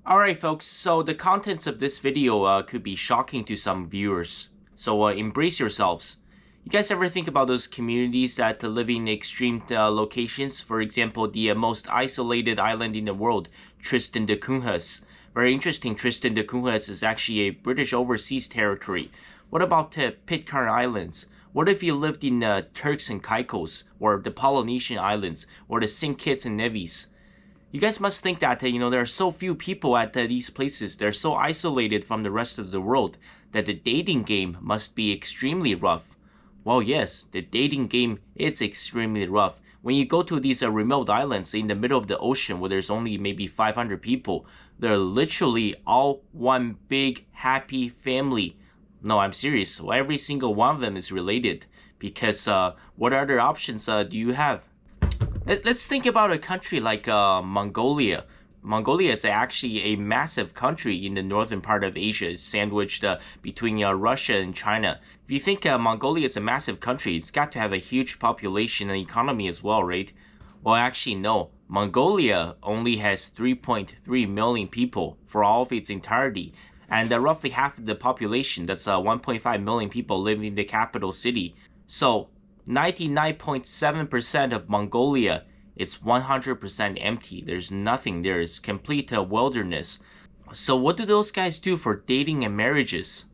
Alright folks, so the contents of this video could be shocking to some viewers. So embrace yourselves. You guys ever think about those communities that live in extreme locations? For example, the most isolated island in the world, Tristan da Cunhas. Very interesting, Tristan da Cunhas is actually a British overseas territory. What about Pitcairn Islands? What if you lived in Turks and Caicos, or the Polynesian Islands, or the St. Kitts and Nevis? You guys must think that, there are so few people at these places. They're so isolated from the rest of the world that the dating game must be extremely rough. Well, yes, the dating game is extremely rough. When you go to these remote islands in the middle of the ocean where there's only maybe 500 people, they're literally all one big happy family. No, I'm serious. Well, every single one of them is related because what other options do you have? Let's think about a country like Mongolia. Mongolia is actually a massive country in the northern part of Asia. It's sandwiched between Russia and China. If you think Mongolia is a massive country, it's got to have a huge population and economy as well, right? Well, actually, no. Mongolia only has 3.3 million people for all of its entirety. And roughly half of the population, that's 1.5 million people, live in the capital city. So 99.7% of Mongolia, it's 100% empty. There's nothing there. It's complete wilderness. So what do those guys do for dating and marriages?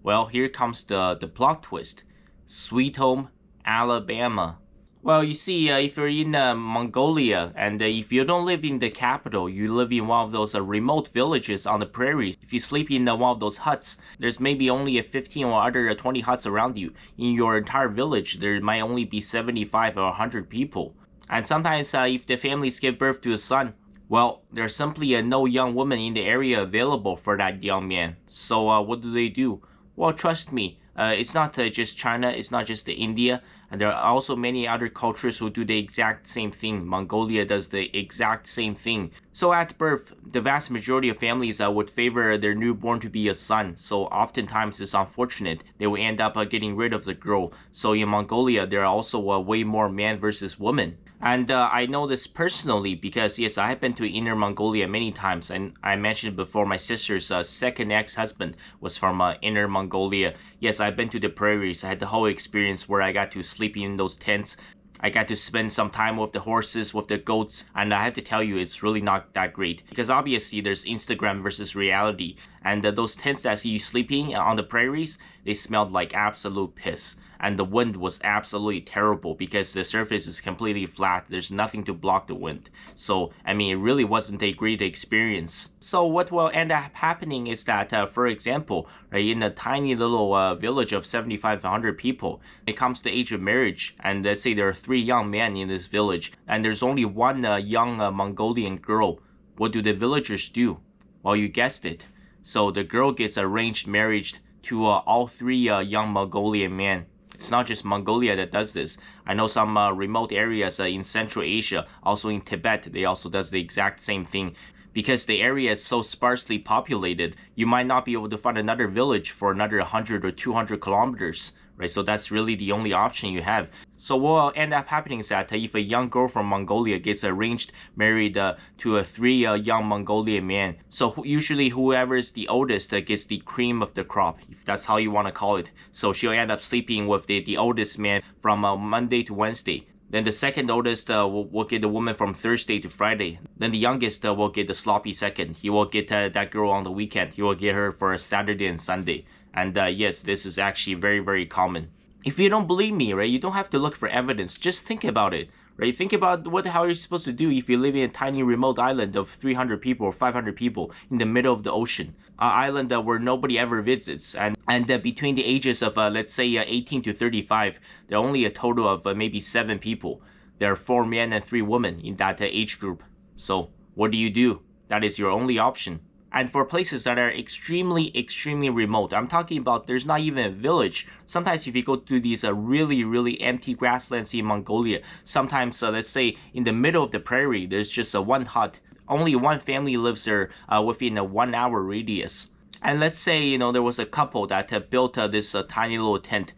Well, here comes the plot twist. Sweet Home, Alabama. Well, you see, if you're in Mongolia, and if you don't live in the capital, you live in one of those remote villages on the prairies. If you sleep in one of those huts, there's maybe only a 15 or other 20 huts around you. In your entire village, there might only be 75 or 100 people. And sometimes if the families give birth to a son, well, there's simply no young woman in the area available for that young man. So what do? Well, trust me, it's not just China, it's not just India, and there are also many other cultures who do the exact same thing. Mongolia does the exact same thing. So at birth, the vast majority of families would favor their newborn to be a son. So oftentimes it's unfortunate. They will end up getting rid of the girl. So in Mongolia, there are also way more man versus woman. And I know this personally because, yes, I have been to Inner Mongolia many times. And I mentioned before, my sister's second ex-husband was from Inner Mongolia. Yes, I've been to the prairies. I had the whole experience where I got to sleep in those tents. I got to spend some time with the horses, with the goats, and I have to tell you, it's really not that great. Because obviously, there's Instagram versus reality. And those tents that see you sleeping on the prairies, they smelled like absolute piss. And the wind was absolutely terrible because the surface is completely flat. There's nothing to block the wind. So, I mean, it really wasn't a great experience. So what will end up happening is that, for example, right, in a tiny little village of 7,500 people, it comes to the age of marriage. And let's say there are 3 young men in this village. And there's only one young Mongolian girl. What do the villagers do? Well, you guessed it. So the girl gets arranged marriage to all 3 young Mongolian men. It's not just Mongolia that does this. I know some remote areas in Central Asia, also in Tibet, they also does the exact same thing. Because the area is so sparsely populated, you might not be able to find another village for another 100 or 200 kilometers. Right, so that's really the only option you have. So what will end up happening is that if a young girl from Mongolia gets arranged married to 3 young Mongolian men, so usually whoever is the oldest gets the cream of the crop, if that's how you want to call it. So she'll end up sleeping with the oldest man from Monday to Wednesday. Then the second oldest will get the woman from Thursday to Friday. Then the youngest will get the sloppy second. He will get that girl on the weekend. He will get her for a Saturday and Sunday. And yes, this is actually very, very common. If you don't believe me, right, you don't have to look for evidence. Just think about it, right? Think about how you're supposed to do if you live in a tiny remote island of 300 people or 500 people in the middle of the ocean. An island where nobody ever visits. And between the ages of, let's say, 18 to 35, there are only a total of maybe 7 people. There are 4 men and 3 women in that age group. So what do? That is your only option. And for places that are extremely, extremely remote, I'm talking about there's not even a village. Sometimes if you go to these really, really empty grasslands in Mongolia, sometimes, let's say, in the middle of the prairie, there's just one hut. Only one family lives there within a 1-hour radius. And let's say, there was a couple that built this tiny little tent.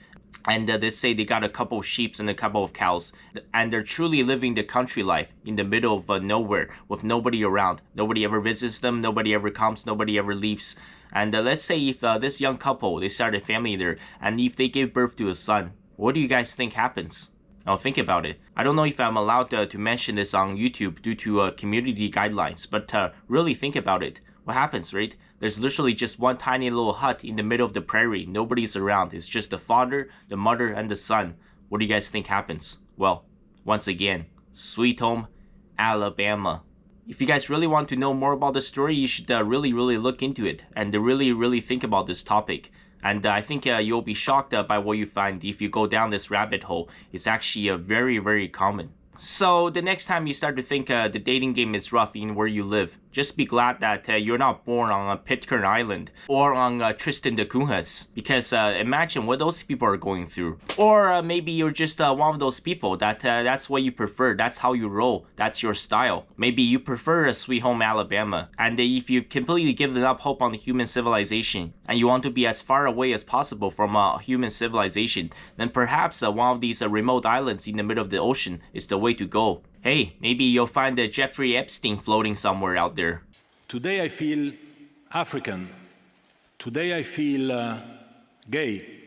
And they say they got a couple of sheep and a couple of cows, and they're truly living the country life in the middle of nowhere with nobody around. Nobody ever visits them, nobody ever comes, nobody ever leaves. And let's say if this young couple, they start a family there, and if they give birth to a son, what do you guys think happens? Now think about it. I don't know if I'm allowed to mention this on YouTube due to community guidelines, but really think about it. What happens, right? There's literally just one tiny little hut in the middle of the prairie. Nobody's around. It's just the father, the mother, and the son. What do you guys think happens? Well, once again, Sweet Home, Alabama. If you guys really want to know more about the story, you should really look into it and really think about this topic. And I think you'll be shocked by what you find if you go down this rabbit hole. It's actually very common. So the next time you start to think the dating game is rough in where you live, just be glad that you're not born on Pitcairn Island or on Tristan da Cunha's, because imagine what those people are going through. Or maybe you're just one of those people that that's what you prefer, that's how you roll, that's your style. Maybe you prefer a Sweet Home Alabama, and if you've completely given up hope on the human civilization and you want to be as far away as possible from human civilization, then perhaps one of these remote islands in the middle of the ocean is the way to go. Hey, maybe you'll find Jeffrey Epstein floating somewhere out there. Today I feel African. Today I feel gay.